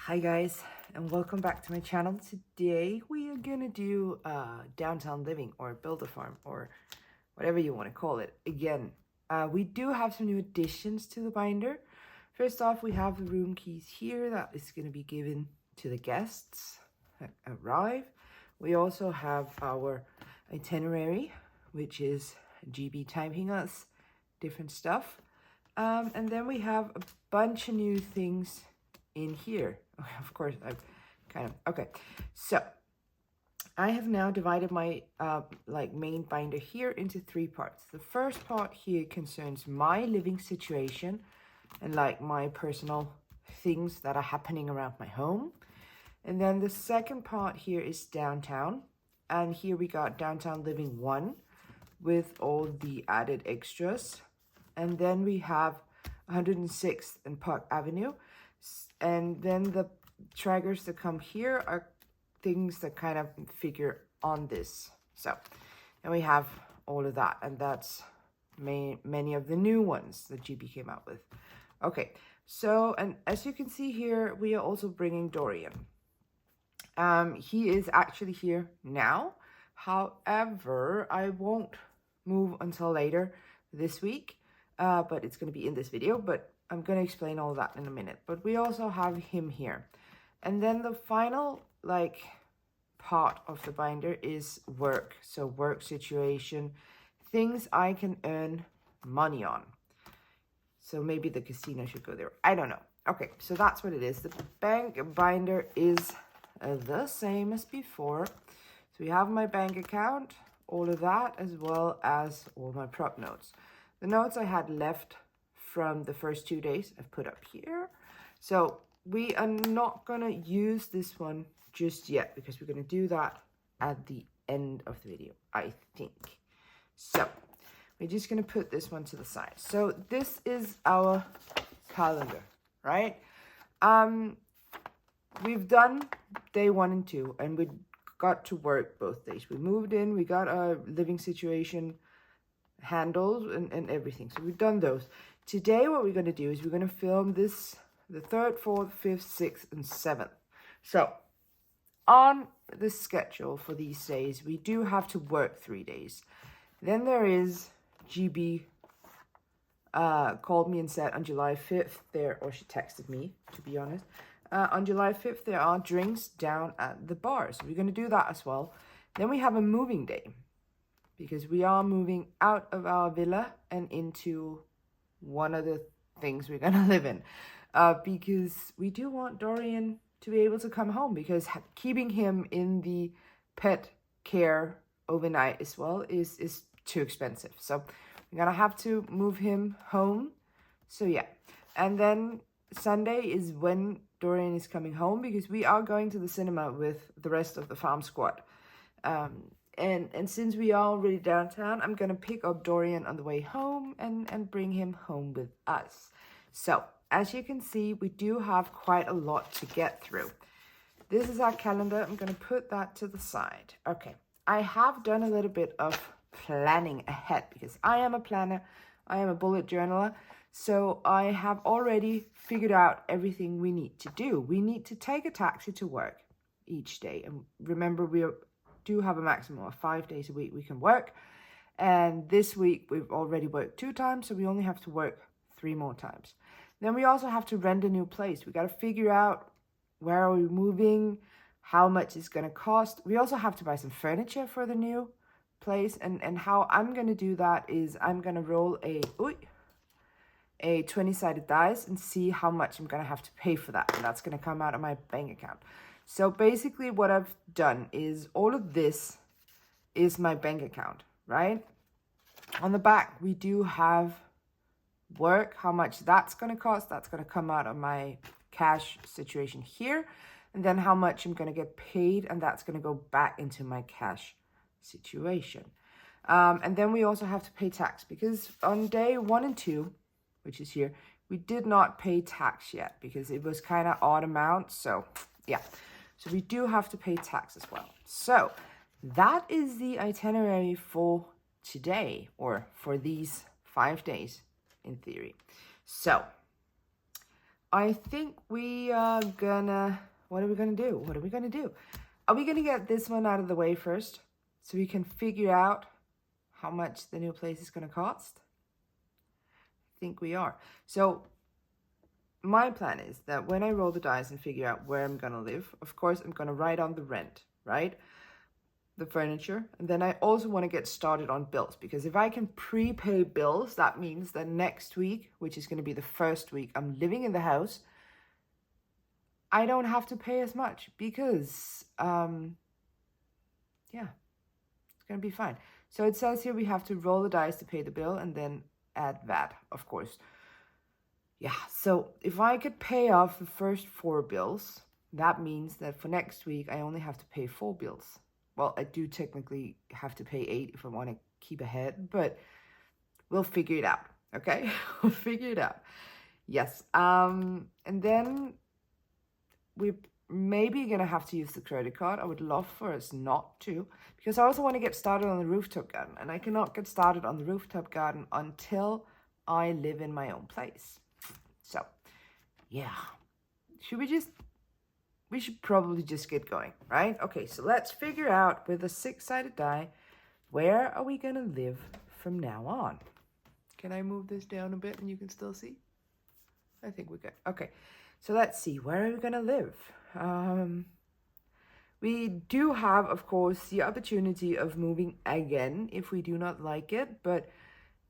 Hi guys, and welcome back to my channel. Today we are gonna do downtown living or build a farm or whatever you want to call it. Again, we do have some new additions to the binder. First off, we have the room keys here that is going to be given to the guests that arrive. We also have our itinerary, which is GB typing us different stuff. And then we have a bunch of new things in here. Of course, okay. So I have now divided my main binder here into three parts. The first part here concerns my living situation and like my personal things that are happening around my home. And then the second part here is downtown. And here we got downtown living 1 with all the added extras. And then we have 106th and Park Avenue. And then the triggers that come here are things that kind of figure on this. So, and we have all of that. And that's many of the new ones that GB came out with. Okay, so, and as you can see here, we are also bringing Dorian. He is actually here now. However, I won't move until later this week, but it's going to be in this video, but I'm going to explain all that in a minute. But we also have him here. And then the final, part of the binder is work. So work situation, things I can earn money on. So maybe the casino should go there. I don't know. Okay, so that's what it is. The bank binder is the same as before. So we have my bank account, all of that, as well as all my prop notes. The notes I had left from the first 2 days I've put up here. So we are not going to use this one just yet because we're going to do that at the end of the video, I think. So we're just going to put this one to the side. So this is our calendar, right? We've done day 1 and 2 and we got to work both days. We moved in, we got our living situation handled and everything. So we've done those. Today, what we're going to do is we're going to film this, the 3rd, 4th, 5th, 6th, and 7th. So on the schedule for these days, we do have to work 3 days. Then there is GB called me and said on July 5th there, or she texted me, to be honest. On July 5th, there are drinks down at the bar. So we're going to do that as well. Then we have a moving day because we are moving out of our villa and into one of the things we're gonna live in, because we do want Dorian to be able to come home, because keeping him in the pet care overnight as well is too expensive. So we're gonna have to move him home. So yeah, and then Sunday is when Dorian is coming home, because we are going to the cinema with the rest of the farm squad. And since we are already downtown, I'm going to pick up Dorian on the way home and bring him home with us. So, as you can see, we do have quite a lot to get through. This is our calendar. I'm going to put that to the side. Okay, I have done a little bit of planning ahead because I am a planner. I am a bullet journaler. So, I have already figured out everything we need to do. We need to take a taxi to work each day. And remember, we do have a maximum of 5 days a week we can work, and this week we've already worked 2 times, so we only have to work 3 more times. Then we also have to rent a new place. We got to figure out where are we moving, how much it's going to cost. We also have to buy some furniture for the new place, and how I'm going to do that is I'm going to roll a 20-sided dice and see how much I'm going to have to pay for that, and that's going to come out of my bank account. So basically what I've done is all of this is my bank account, right? On the back, we do have work, how much that's going to cost. That's going to come out of my cash situation here. And then how much I'm going to get paid, and that's going to go back into my cash situation. And then we also have to pay tax, because on day 1 and 2, which is here, we did not pay tax yet because it was kind of odd amounts. So yeah. So we do have to pay tax as well. So that is the itinerary for today, or for these 5 days in theory. So I think we are gonna, what are we gonna do? What are we gonna do? Are we gonna get this one out of the way first so we can figure out how much the new place is gonna cost? I think we are. So my plan is that when I roll the dice and figure out where I'm gonna live, of course, I'm gonna write on the rent, right? The furniture. And then I also want to get started on bills, because if I can prepay bills, that means that next week, which is going to be the first week I'm living in the house, I don't have to pay as much because, yeah, it's going to be fine. So it says here we have to roll the dice to pay the bill and then add VAT, of course. Yeah, so if I could pay off the first 4 bills, that means that for next week, I only have to pay 4 bills. Well, I do technically have to pay 8 if I want to keep ahead, but we'll figure it out, okay? We'll figure it out. Yes, and then we're maybe going to have to use the credit card. I would love for us not to, because I also want to get started on the rooftop garden, and I cannot get started on the rooftop garden until I live in my own place. So, yeah. We should probably just get going, right? Okay, so let's figure out with a 6-sided die, where are we gonna live from now on? Can I move this down a bit and you can still see? I think we're good. Okay, so let's see, where are we gonna live? We do have, of course, the opportunity of moving again if we do not like it, but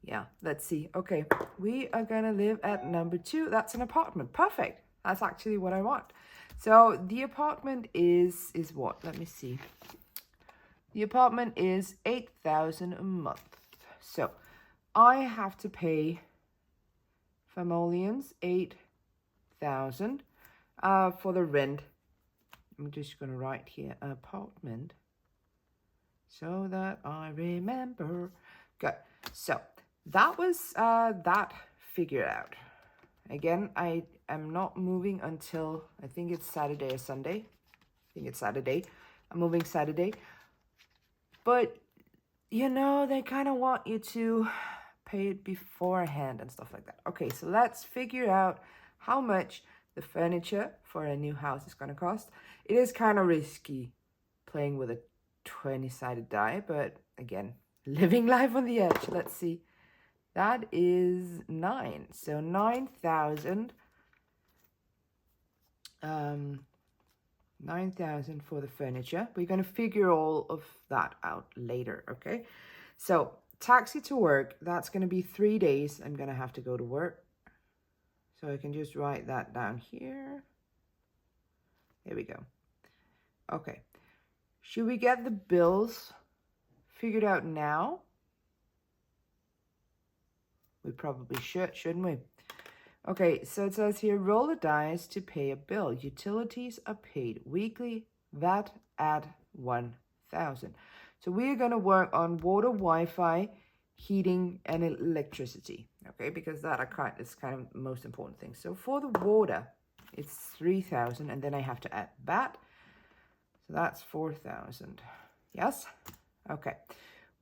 yeah, let's see. Okay, we are gonna live at number 2. That's an apartment. Perfect. That's actually what I want. So the apartment is what? Let me see. The apartment is 8,000 a month. So I have to pay Famolians 8,000 for the rent. I'm just gonna write here apartment so that I remember. Good. So that was that figured out. Again, I am not moving until, I think it's Saturday or Sunday. I think it's Saturday. I'm moving Saturday. But, you know, they kind of want you to pay it beforehand and stuff like that. Okay, so let's figure out how much the furniture for a new house is going to cost. It is kind of risky playing with a 20-sided die, but again, living life on the edge. Let's see. That is 9. So 9,000. 9,000 for the furniture. We're going to figure all of that out later, okay? So taxi to work, that's going to be 3 days. I'm going to have to go to work. So I can just write that down here. There we go. Okay. Should we get the bills figured out now? We probably should, shouldn't we? Okay, so it says here, roll the dice to pay a bill. Utilities are paid weekly. VAT at 1,000. So we are going to work on water, Wi-Fi, heating, and electricity. Okay, because that is kind of the most important thing. So for the water, it's 3,000, and then I have to add VAT. So that's 4,000. Yes? Okay.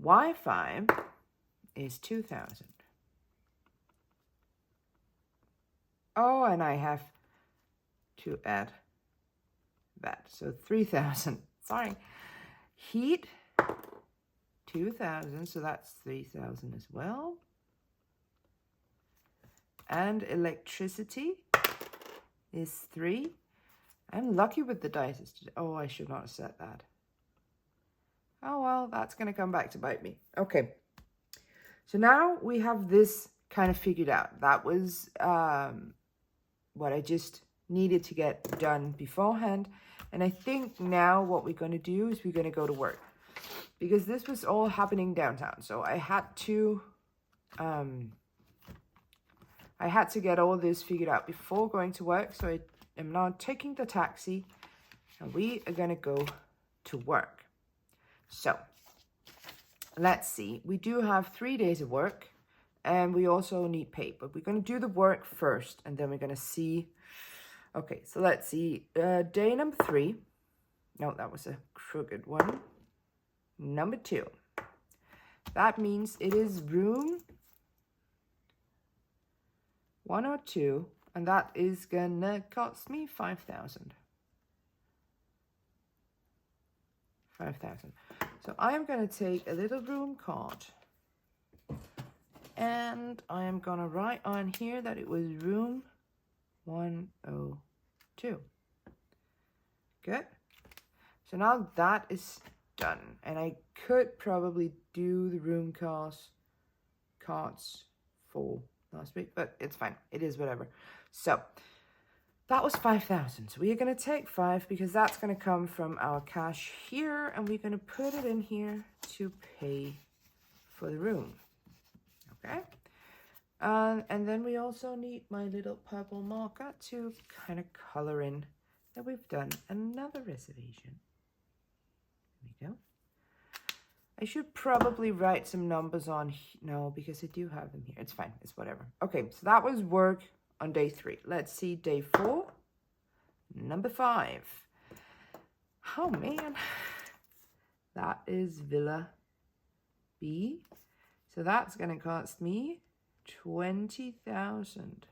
Wi-Fi is 2,000. Oh, and I have to add that. So 3,000. Sorry. Heat, 2,000. So that's 3,000 as well. And electricity is 3. I'm lucky with the dice today. Oh, I should not have set that. Oh, well, that's going to come back to bite me. Okay. So now we have this kind of figured out. That was what I just needed to get done beforehand. And I think now what we're going to do is we're going to go to work, because this was all happening downtown. So I had to get all this figured out before going to work. So I am now taking the taxi and we are going to go to work. So let's see. We do have 3 days of work. And we also need pay, but we're going to do the work first, and then we're going to see. Okay, so let's see. Day number 3. No, that was a crooked one. Number 2. That means it is room 102, And that is gonna cost me 5,000. 5,000. So I am gonna take a little room card. And I am gonna write on here that it was room 102. Good. So now that is done. And I could probably do the room cards for last week, but it's fine. It is whatever. So that was 5,000. So we are going to take 5 because that's going to come from our cash here. And we're going to put it in here to pay for the room. Okay. And then we also need my little purple marker to kind of color in that we've done another reservation. There we go. I should probably write some numbers on, no, because I do have them here. It's fine, it's whatever. Okay, so that was work on day 3. Let's see day 4, number 5. Oh man, that is Villa B. So that's gonna cost me 20,000.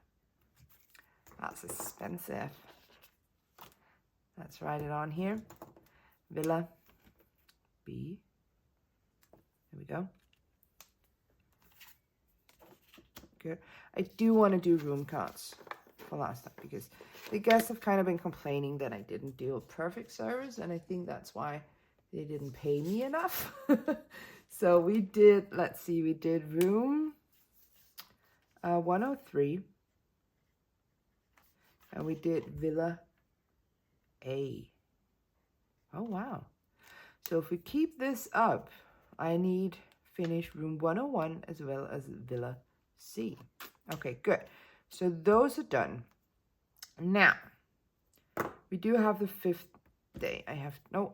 That's expensive. Let's write it on here. Villa B. There we go. Good. I do want to do room cards for last time because the guests have kind of been complaining that I didn't do a perfect service, and I think that's why they didn't pay me enough. So we did, let's see, we did room 103, and we did Villa A. Oh, wow. So if we keep this up, I need finish room 101 as well as Villa C. Okay, good. So those are done. Now, we do have the 5th day. I have, no.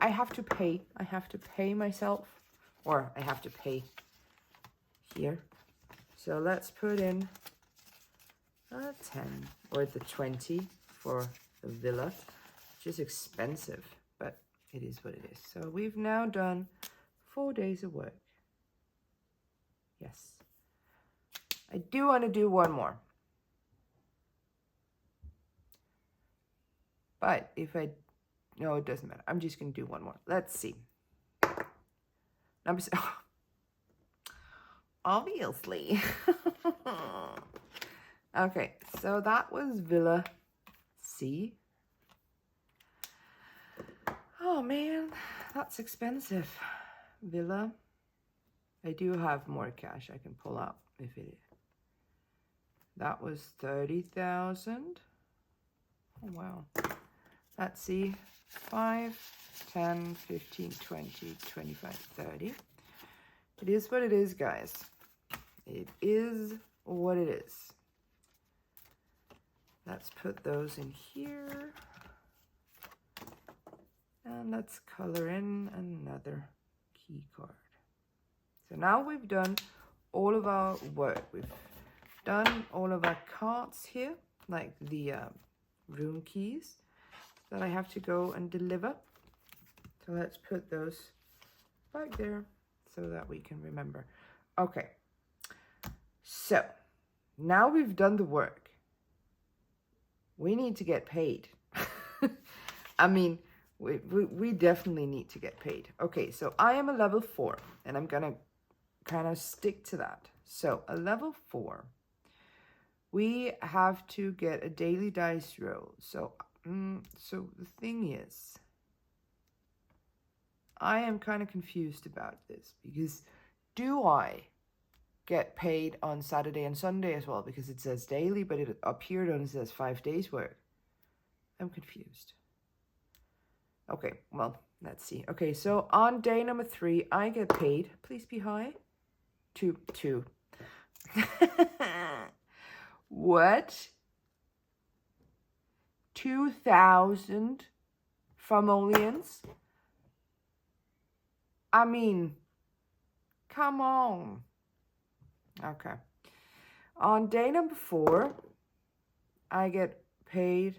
I have to pay. I have to pay myself, or I have to pay here. So let's put in 10 or the 20 for the villa, which is expensive, but it is what it is. So we've now done 4 days of work. Yes. I do want to do one more. But if I, no, it doesn't matter. I'm just going to do one more. Let's see. Number 6. Obviously. Okay, so that was Villa C. Oh man, that's expensive. Villa. I do have more cash I can pull out if it is. That was 30,000. Oh wow. Let's see. 5, 10, 15, 20, 25, 30. It is what it is, guys. It is what it is. Let's put those in here. And let's color in another key card. So now we've done all of our work. We've done all of our cards here, like the room keys that I have to go and deliver. So let's put those back there so that we can remember. Okay, so now we've done the work. We need to get paid. I mean, we definitely need to get paid. Okay, so I am a level 4, and I'm gonna kind of stick to that. So a level 4, we have to get a daily dice roll. So the thing is, I am kind of confused about this, because do I get paid on Saturday and Sunday as well? Because it says daily, but it up here it only says 5 days work. I'm confused. Okay, well, let's see. Okay, so on day number 3, I get paid. Please be high. 2. What? 2,000 Famolians? I mean, come on. Okay. On day number 4, I get paid,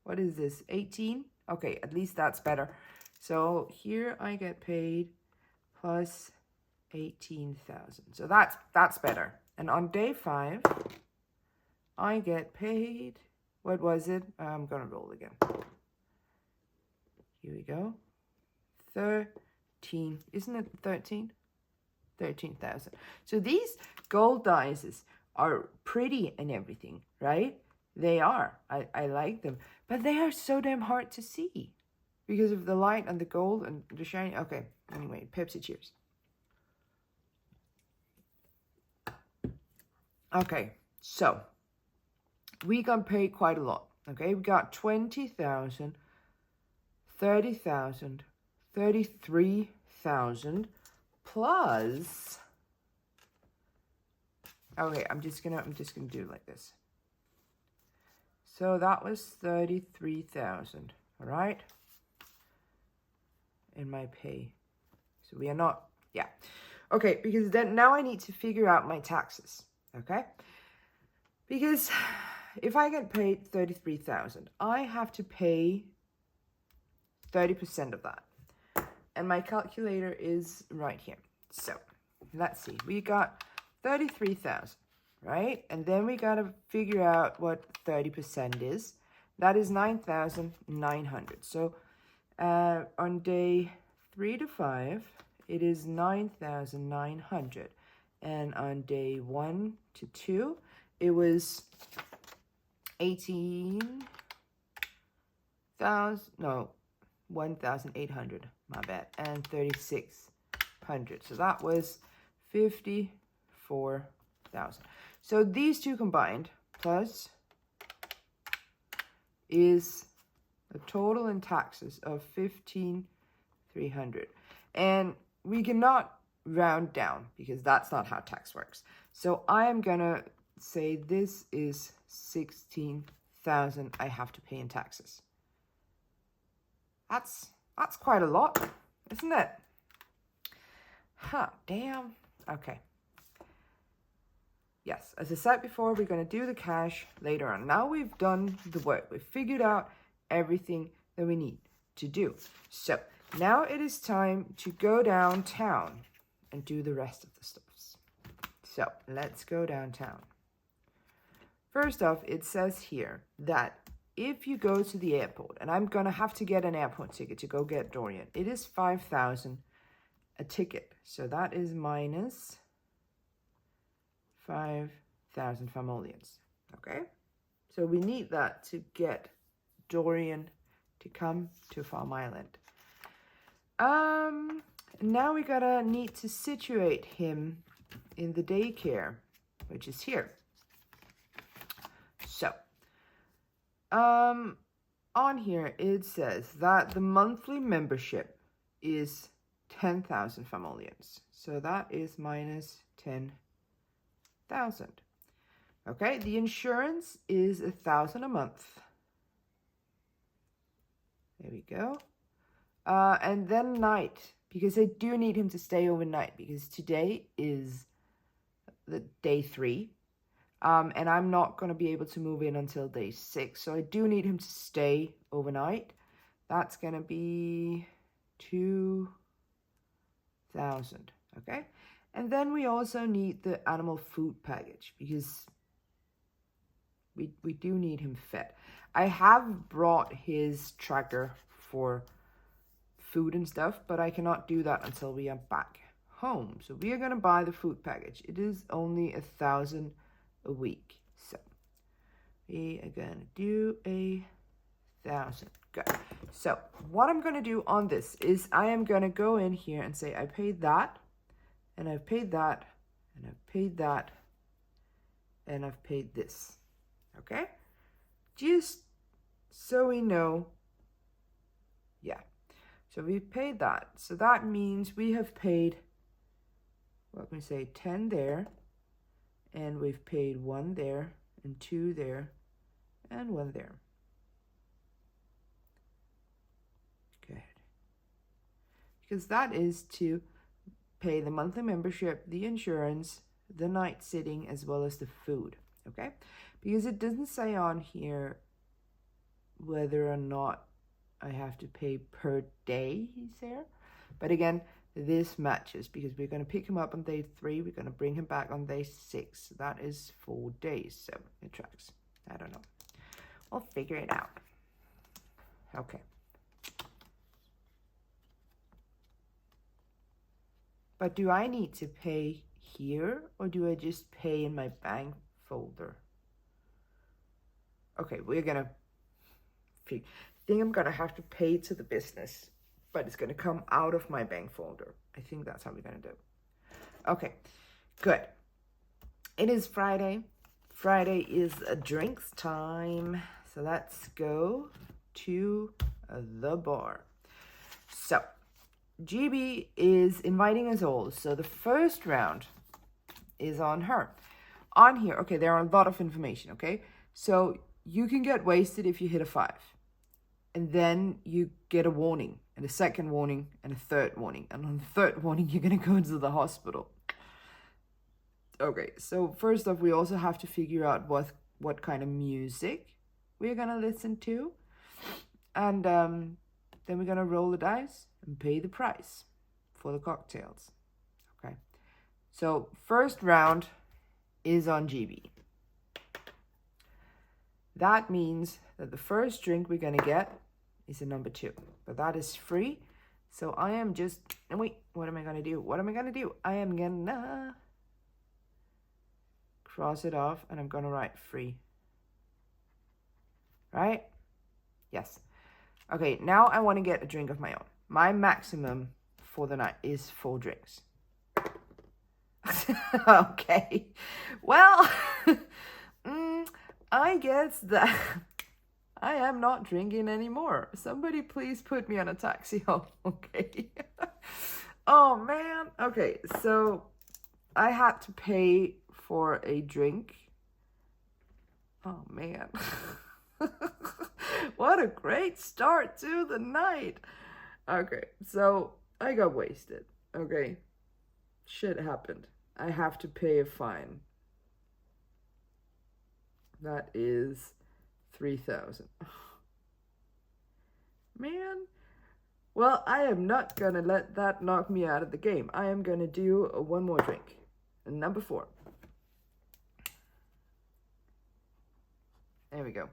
what is this, 18? Okay, at least that's better. So here I get paid plus 18,000. So that's better. And on day 5, I get paid, what was it? I'm gonna roll again. Here we go. 13, isn't it 13? 13,000. So these gold dices are pretty and everything, right? They are. I like them. But they are so damn hard to see because of the light and the gold and the shiny. Okay, anyway, Pepsi cheers. Okay, so we got paid quite a lot. Okay, we got 20,000, 30,000, 33,000 plus. Okay, I'm just gonna do it like this. So that was 33,000. All right, in my pay. So we are not, yeah. Okay, because then now I need to figure out my taxes. Okay, because if I get paid 33,000, I have to pay 30% of that. And my calculator is right here. So let's see, we got 33,000, right? And then we got to figure out what 30% is. That is 9,900. So on day 3 to 5, it is 9,900. And on day 1 to 2, it was 1,800, my bad, and 3,600. So that was 54,000. So these two combined plus is a total in taxes of 15,300. And we cannot round down because that's not how tax works. So I am gonna say this is 16,000 I have to pay in taxes. That's quite a lot, isn't it? Huh, damn. Okay. Yes, as I said before, we're going to do the cash later on. Now we've done the work. We've figured out everything that we need to do. So now it is time to go downtown and do the rest of the stuffs. So let's go downtown. First off, it says here that if you go to the airport, and I'm going to have to get an airport ticket to go get Dorian, it is 5,000 a ticket. So that is minus 5,000 famolians. Okay? So we need that to get Dorian to come to Farm Island. Now we need to situate him in the daycare, which is here. So, on here it says that the monthly membership is 10,000 famolians. So that is minus 10,000. Okay, the insurance is 1,000 a month. There we go. And then night, because I do need him to stay overnight, because today is the day 3. And I'm not going to be able to move in until day 6. So I do need him to stay overnight. That's going to be 2,000. Okay. And then we also need the animal food package because we do need him fed. I have brought his tracker for food and stuff, but I cannot do that until we are back home. So we are going to buy the food package. It is only 1,000 a week. So we are gonna do 1,000. Good. So what I'm gonna do on this is I am gonna go in here and say I paid that, and I've paid that, and I've paid that, and I've paid this. Okay, just so we know. Yeah, so we've paid that. So that means we have paid, what can we say, 10 there. And we've paid 1 there, and 2 there, and 1 there. Good. Because that is to pay the monthly membership, the insurance, the night sitting, as well as the food. Okay? Because it doesn't say on here whether or not I have to pay per day he's there. But again, this matches, because we're going to pick him up on day 3. We're going to bring him back on day 6. That is 4 days. So it tracks. I don't know. We'll figure it out. Okay. But do I need to pay here, or do I just pay in my bank folder? Okay, we're gonna I think I'm gonna have to pay to the business, but it's gonna come out of my bank folder. I think that's how we're gonna do. Okay, good. It is Friday. Friday is a drinks time. So let's go to the bar. So GB is inviting us all. So the first round is on her. On here, okay, there are a lot of information, okay? So you can get wasted if you hit a 5. And then you get a warning, and a second warning, and a third warning. And on the third warning, you're going to go to the hospital. Okay, so first off, we also have to figure out what kind of music we're going to listen to. And then we're going to roll the dice and pay the price for the cocktails. Okay, so first round is on GB. That means that the first drink we're going to get is a number 2. But that is free. So I am just... Wait, what am I going to do? What am I going to do? I am going to cross it off, and I'm going to write free. Right? Yes. Okay, now I want to get a drink of my own. My maximum for the night is 4 drinks. Okay. Well, I guess that I am not drinking anymore. Somebody please put me on a taxi home, okay? Oh, man. Okay, so I had to pay for a drink. Oh, man. What a great start to the night. Okay, so I got wasted, okay? Shit happened. I have to pay a fine. That is 3,000. Man. Well, I am not gonna let that knock me out of the game. I am gonna do one more drink. Number 4. There we go.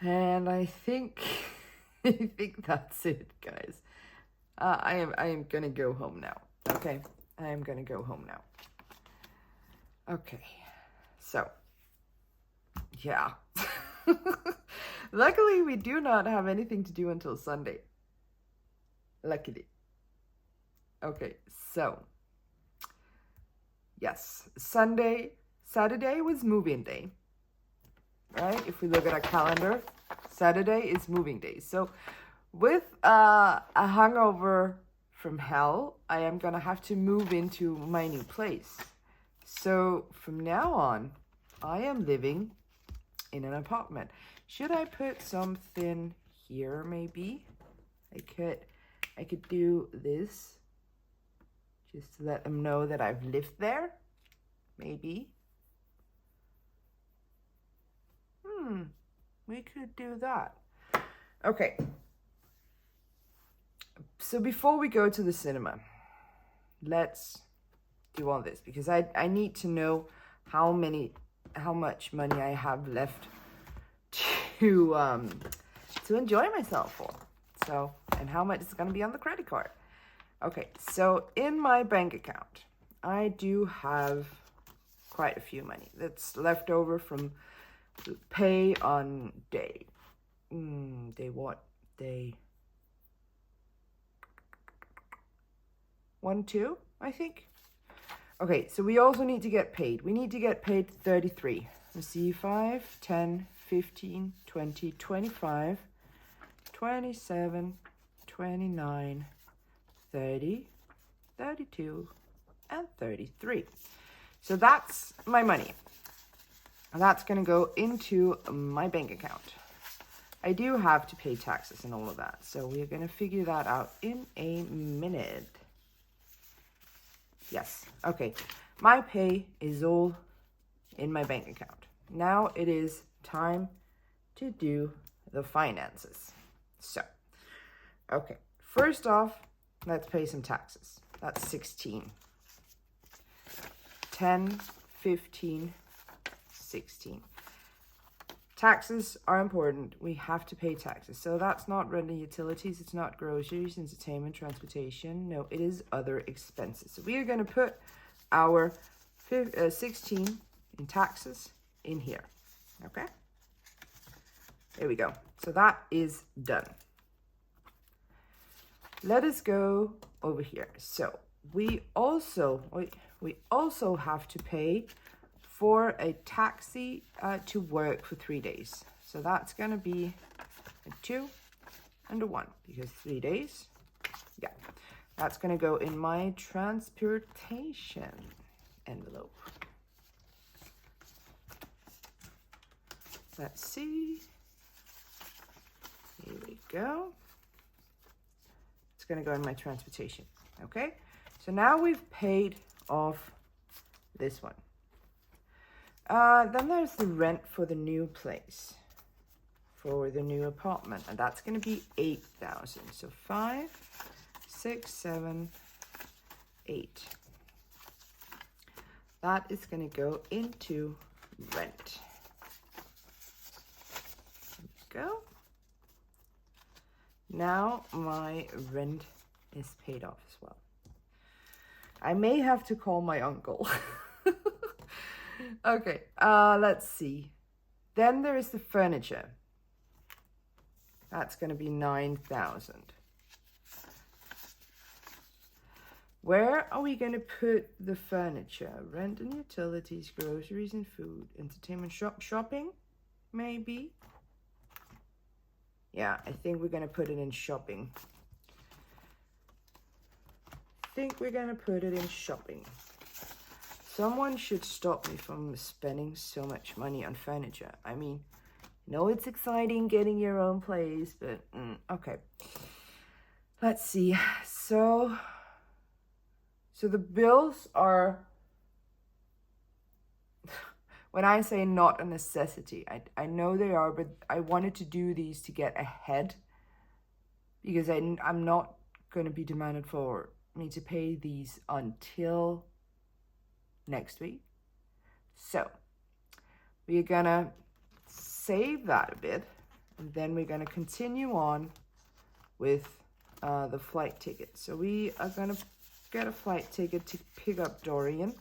And I think that's it, guys. I am gonna go home now. Okay, I am gonna go home now. Okay, so yeah. Luckily, we do not have anything to do until Sunday. Luckily. Okay, so yes, Saturday was moving day. Right? If we look at our calendar, Saturday is moving day. So with a hangover from hell, I am gonna have to move into my new place. So from now on, I am living in an apartment. Should I put something here maybe? I could do this just to let them know that I've lived there. Maybe. We could do that. Okay. So before we go to the cinema, let's do all this, because I need to know how much money I have left to enjoy myself for. So, and how much is going to be on the credit card. Okay, so in my bank account, I do have quite a few money that's left over from pay on day. Day what? Day 1, 2, I think. Okay, so we also need to get paid. We need to get paid 33. Let's see, 5, 10, 15, 20, 25, 27, 29, 30, 32, and 33. So that's my money. And that's going to go into my bank account. I do have to pay taxes and all of that. So we're going to figure that out in a minute. Yes. Okay. My pay is all in my bank account. Now it is time to do the finances. So, okay. First off, let's pay some taxes. That's 16. 10, 15, 16. Taxes are important. We have to pay taxes. So that's not rent and utilities. It's not groceries, entertainment, transportation. No, it is other expenses. So we are going to put our 16 in taxes in here. Okay. There we go. So that is done. Let us go over here. So we also have to pay for a taxi to work for 3 days. So that's going to be a 2 and a 1 because 3 days. Yeah, that's going to go in my transportation envelope. Let's see. Here we go. It's going to go in my transportation. Okay, so now we've paid off this one. Then there's the rent for the new place, for the new apartment, and that's going to be 8,000. So 5, 6, 7, 8. That is going to go into rent. There we go. Now my rent is paid off as well. I may have to call my uncle. Okay, let's see. Then there is the furniture. That's going to be 9,000. Where are we going to put the furniture? Rent and utilities, groceries and food, entertainment, shopping, maybe? Yeah, I think we're going to put it in shopping. Someone should stop me from spending so much money on furniture. I mean, I know it's exciting getting your own place, but okay. Let's see. So the bills are, when I say not a necessity, I know they are, but I wanted to do these to get ahead because I'm not going to be demanded for me to pay these until next week. So we're gonna save that a bit, and then we're gonna continue on with the flight ticket. So we are gonna get a flight ticket to pick up Dorian.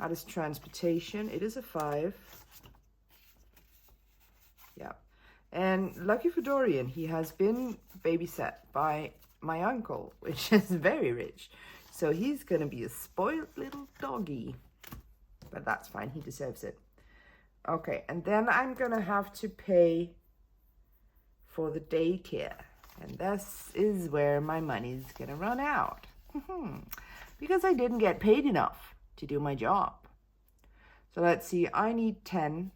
That is transportation. It is a 5. Yeah, and lucky for Dorian, he has been babysat by my uncle, which is very rich. So he's going to be a spoiled little doggy. But that's fine. He deserves it. Okay. And then I'm going to have to pay for the daycare. And this is where my money's going to run out. Because I didn't get paid enough to do my job. So let's see. I need 10.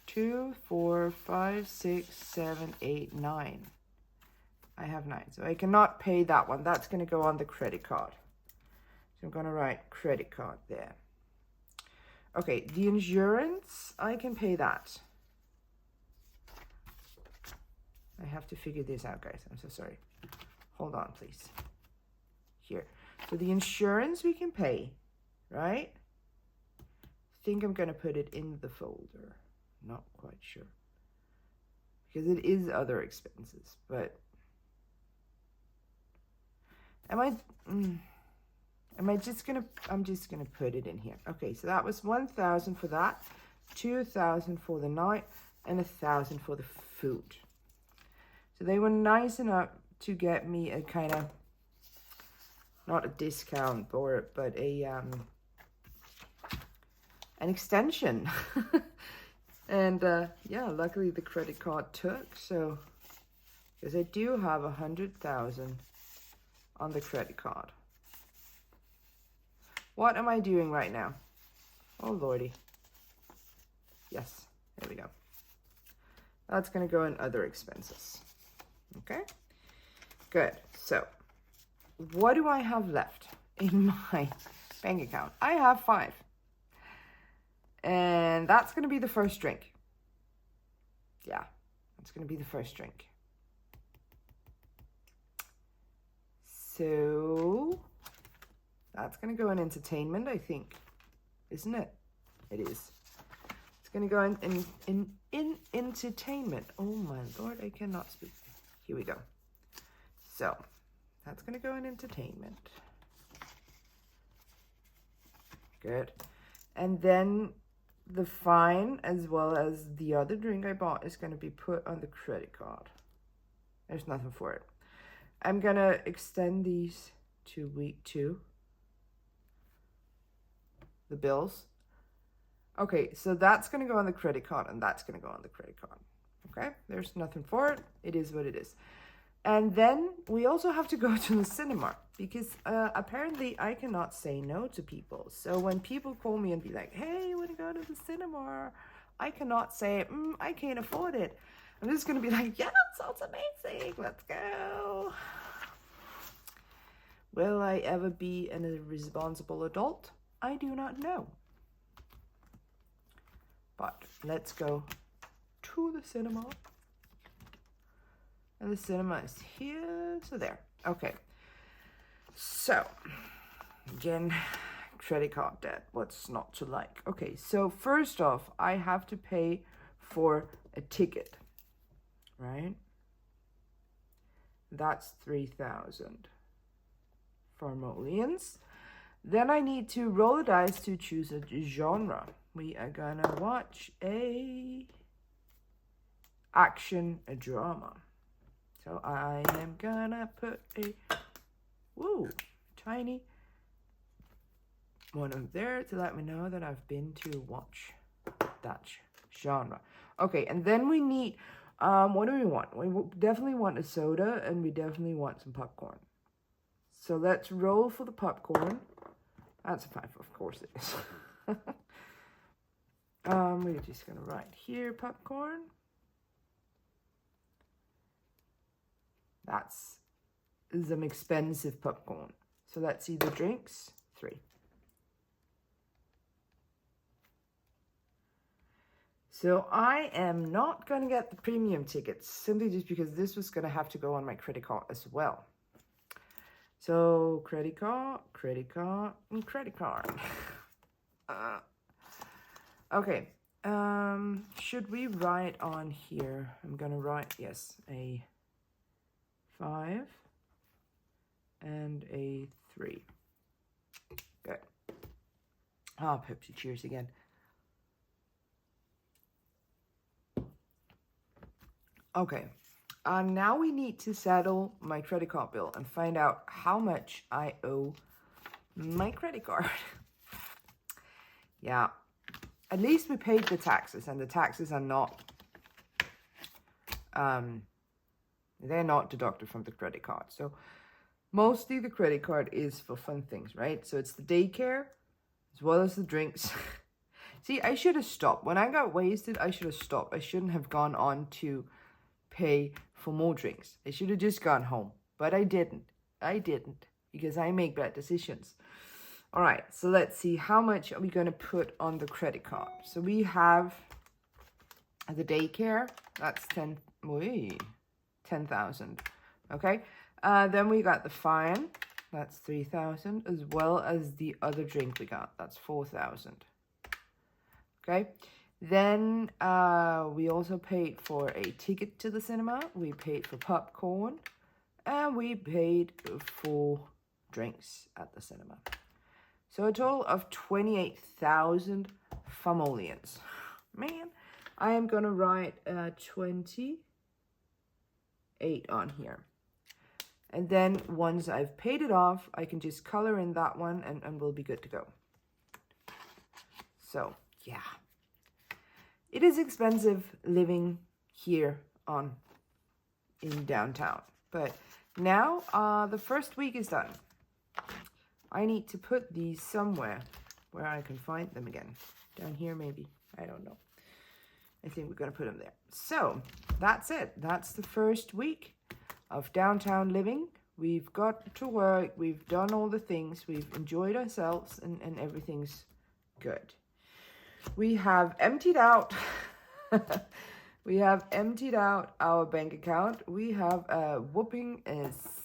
2, 4, 5, 6, 7, 8, 9. I have 9. So I cannot pay that one. That's going to go on the credit card. So I'm going to write credit card there. Okay, the insurance, I can pay that. I have to figure this out, guys. I'm so sorry. Hold on, please. Here. So the insurance we can pay, right? I think I'm going to put it in the folder. Not quite sure. Because it is other expenses, but I'm just gonna put it in here. Okay, so that was 1,000 for that, 2,000 for the night, and 1,000 for the food. So they were nice enough to get me a kind of, not a discount but a an extension. And yeah, luckily the credit card took, so because I do have 100,000 on the credit card. What am I doing right now? Oh lordy. Yes, there we go. That's gonna go in other expenses. Okay, good. So what do I have left in my bank account? I have 5. And that's going to be the first drink. Yeah, that's going to be the first drink. So that's going to go in entertainment, I think. Isn't it? It is. It's going to go in entertainment. Oh my lord, I cannot speak. Here we go. So that's going to go in entertainment. Good. And then the fine, as well as the other drink I bought, is going to be put on the credit card. There's nothing for it. I'm going to extend these to week 2. The bills. Okay, so that's going to go on the credit card, and that's going to go on the credit card. Okay, there's nothing for it. It is what it is. And then we also have to go to the cinema, because apparently I cannot say no to people. So when people call me and be like, hey, you want to go to the cinema? I cannot say, I can't afford it. I'm just going to be like, yeah, that sounds amazing. Let's go. Will I ever be a responsible adult? I do not know. But let's go to the cinema. And the cinema is here. So there. Okay. So, again, credit card debt. What's not to like? Okay, so first off, I have to pay for a ticket. Right? That's 3,000 Farmolians. Then I need to roll the dice to choose a genre. We are gonna watch a drama. So I am gonna put a tiny one up there to let me know that I've been to watch that genre. Okay, and then we need, what do we want? We definitely want a soda, and we definitely want some popcorn. So let's roll for the popcorn. That's a 5, of course it is. We're just gonna write here popcorn. That's some expensive popcorn. So let's see the drinks. 3. So I am not gonna get the premium tickets, simply just because this was gonna have to go on my credit card as well. So credit card, and credit card. Okay. Should we write on here? I'm gonna write, yes, a 5 and a 3. Good. Oh, Pepsi, cheers again. Okay. Now we need to settle my credit card bill and find out how much I owe my credit card. Yeah. At least we paid the taxes, and the taxes are not, they're not deducted from the credit card. So mostly the credit card is for fun things, right? So it's the daycare as well as the drinks. See, I should have stopped. When I got wasted, I should have stopped. I shouldn't have gone on to pay for more drinks. I should have just gone home, but I didn't. Because I make bad decisions. All right, so let's see, how much are we going to put on the credit card? So we have the daycare, that's 10,000. Okay, then we got the fine, that's 3,000, as well as the other drink we got, that's 4,000. Okay, then we also paid for a ticket to the cinema, we paid for popcorn, and we paid for drinks at the cinema. So a total of 28,000 Famolians. Man, I am going to write 28 on here. And then once I've paid it off, I can just color in that one and we'll be good to go. So, yeah. It is expensive living here in downtown. But now the first week is done. I need to put these somewhere where I can find them again. Down here, maybe. I don't know. I think we're going to put them there. So, that's it. That's the first week of downtown living. We've got to work. We've done all the things. We've enjoyed ourselves, and everything's good. We have emptied out We have emptied out our bank account. We have a whooping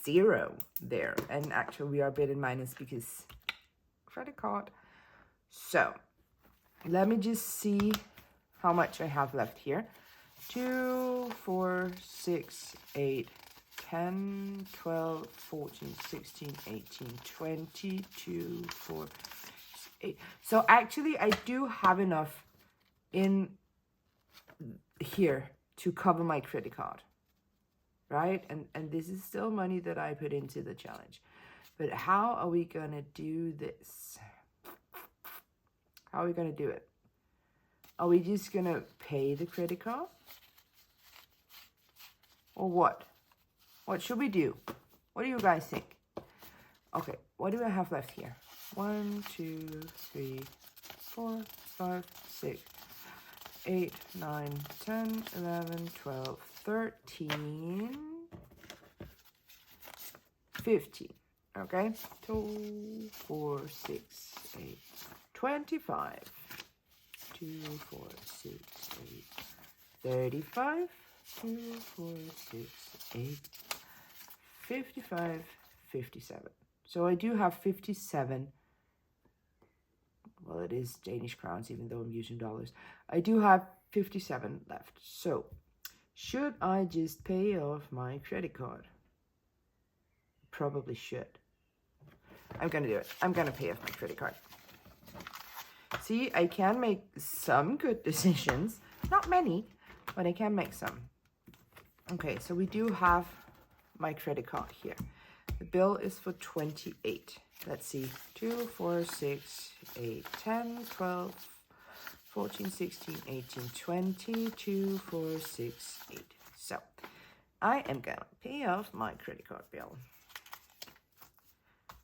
0 there. And actually, we are a bit in minus because credit card. So, let me just see how much I have left here. 2, 4, 6, 8, 10, 12, 14, 16, 18, 20, 2, 4, 8. So actually, I do have enough in here to cover my credit card, right? And this is still money that I put into the challenge. But how are we going to do this? How are we going to do it? Are we just going to pay the credit card? Or what? What should we do? What do you guys think? Okay, what do I have left here? 1, 2, 3, 4, 5, 6, 8, 9, 10, 11, 12, 13, 15. Okay, 2, 4, 6, 8, 25. 2, 4, 6, 8, 35. 2, 4, 6, 8, 55, 57. So I do have 57. Well, it is Danish crowns, even though I'm using dollars. I do have 57 left. So, should I just pay off my credit card? Probably should. I'm going to do it. I'm going to pay off my credit card. See, I can make some good decisions. Not many, but I can make some. Okay, so we do have my credit card here. The bill is for 28. Let's see. 2, 4, 6, 8, 10, 12, 14, 16, 18, 20, 2, 4, 6, 8. So, I am going to pay off my credit card bill.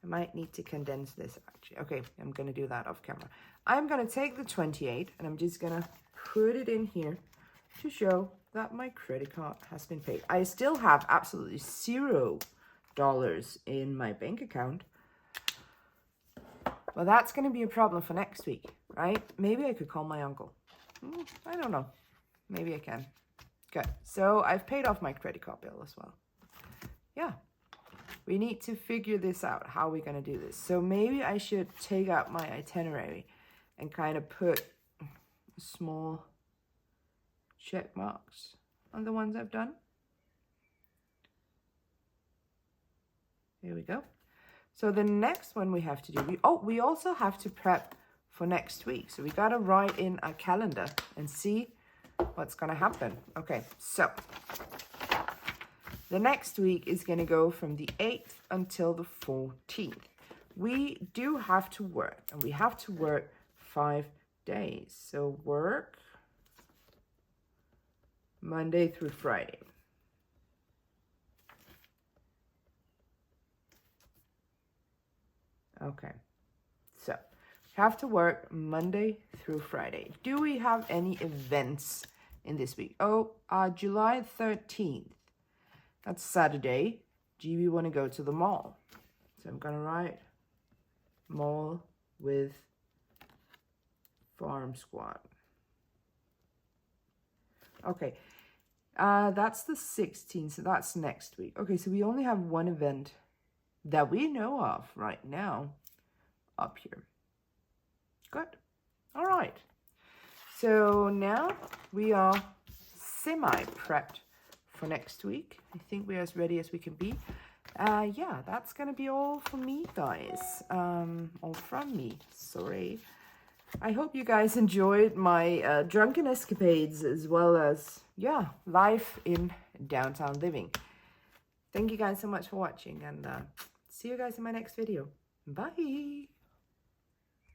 I might need to condense this, actually. Okay, I'm going to do that off camera. I'm going to take the 28, and I'm just going to put it in here to show that my credit card has been paid. I still have absolutely $0 in my bank account. Well, that's going to be a problem for next week, right? Maybe I could call my uncle. I don't know. Maybe I can. Good. So I've paid off my credit card bill as well. Yeah. We need to figure this out. How are we going to do this? So maybe I should take out my itinerary and kind of put small check marks on the ones I've done. Here we go. So the next one we have to do, we also have to prep for next week. So we got to write in our calendar and see what's going to happen. Okay, so the next week is going to go from the 8th until the 14th. We do have to work, and we have to work 5 days. So work Monday through Friday. Okay, so we have to work Monday through Friday. Do we have any events in this week? Oh, July 13th. That's Saturday. Do we want to go to the mall? So I'm going to write mall with farm squad. Okay, that's the 16th, so that's next week. Okay, so we only have one event that we know of right now up here. Good. All right. So now we are semi-prepped for next week. I think we're as ready as we can be. Yeah, that's going to be all for me, guys. All from me. Sorry. I hope you guys enjoyed my drunken escapades as well as, yeah, life in downtown living. Thank you guys so much for watching, and see you guys in my next video. Bye!